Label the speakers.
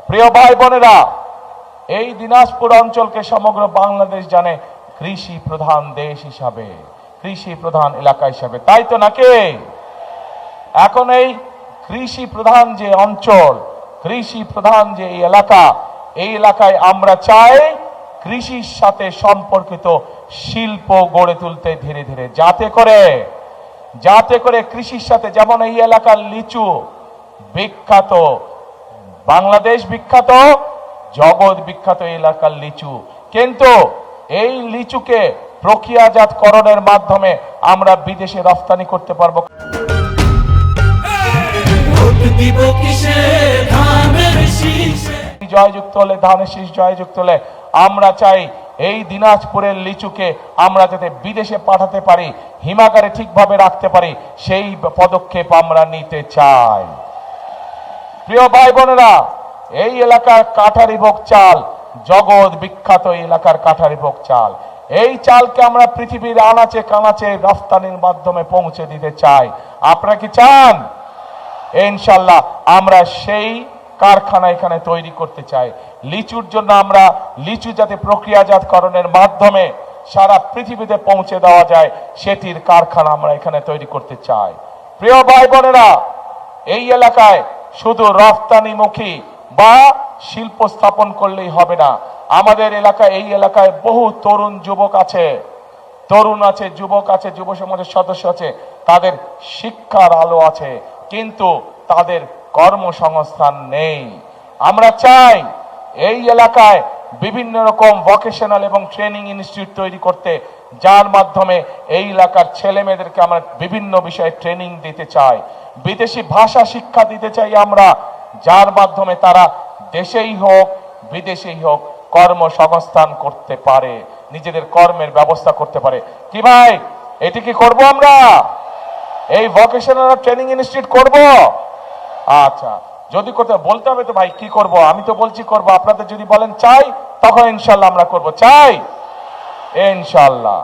Speaker 1: প্রিয় ভাই বোনেরা, এই দিনাজপুর অঞ্চলকে সমগ্র বাংলাদেশ জানে কৃষি প্রধান দেশ হিসাবে, কৃষি প্রধান এলাকা হিসাবে, তাই তো নাকি? এখন এই কৃষি প্রধান যে অঞ্চল, কৃষি প্রধান যে এই এলাকায় আমরা চাই কৃষির সাথে সম্পর্কিত শিল্প গড়ে তুলতে ধীরে ধীরে, যাতে করে কৃষির সাথে, যেমন এই এলাকার লিচু বিখ্যাত, বাংলাদেশ বিখ্যাত, জগৎ বিখ্যাত এই এলাকার লিচু, কিন্তু এই লিচুকে প্রক্রিয়াজাতকরণের মাধ্যমে আমরা বিদেশে রপ্তানি করতে পারবো। জয়যুক্ত হলে, ধানের শীষ জয়যুক্ত হলে আমরা চাই এই দিনাজপুরের লিচুকে আমরা যাতে বিদেশে পাঠাতে পারি, হিমাগারে ঠিকভাবে রাখতে পারি, সেই পদক্ষেপ আমরা নিতে চাই। প্রিয় ভাই বোনেরা, এই এলাকার কাঠারিভোগ চাল জগৎ বিখ্যাত, এই এলাকার কাঠারিভোগ চাল, এই চালকে আমরা পৃথিবীর আনাচে কানাচে রপ্তানির মাধ্যমে পৌঁছে দিতে চাই। আপনারা কি চান? ইনশাআল্লাহ আমরা সেই কারখানা এখানে তৈরি করতে চাই। লিচুর জন্য আমরা লিচু যাতে প্রক্রিয়াজাতকরণের মাধ্যমে সারা পৃথিবীতে পৌঁছে দেওয়া যায়, সেটির কারখানা আমরা এখানে তৈরি করতে চাই। প্রিয় ভাই বোনেরা, এই এলাকায় শুধু রপ্তানিমুখী বা শিল্প স্থাপন করলেই হবে না। আমাদের এলাকায়, এই এলাকায় বহু তরুণ যুবক আছে, যুবক আছে, যুব সমাজের সদস্য আছে, তাদের শিক্ষার আলো আছে, কিন্তু তাদের কর্মসংস্থান নেই। আমরা চাই এই এলাকায় বিভিন্ন রকম ভোকেশনাল এবং ট্রেনিং ইনস্টিটিউট তৈরি করতে, যার মাধ্যমে এই এলাকার ছেলে মেয়েদেরকে আমরা বিভিন্ন বিষয়ে ট্রেনিং দিতে চাই, বিদেশি ভাষা শিক্ষা দিতে চাই আমরা, যার মাধ্যমে তারা দেশেই হোক বিদেশেই হোক কর্মসংস্থান করতে পারে, নিজেদের কর্মের ব্যবস্থা করতে পারে। কি ভাই, এটি কি করব আমরা? এই ভোকেশনাল ট্রেনিং ইনস্টিটিউট করব? আচ্ছা, যদি করতে বলতে হবে তো ভাই কি করব, আমি তো বলছি করব, আপনাদের যদি বলেন চাই, তখন ইনশাআল্লাহ আমরা করব। চাই ইনশাআল্লাহ।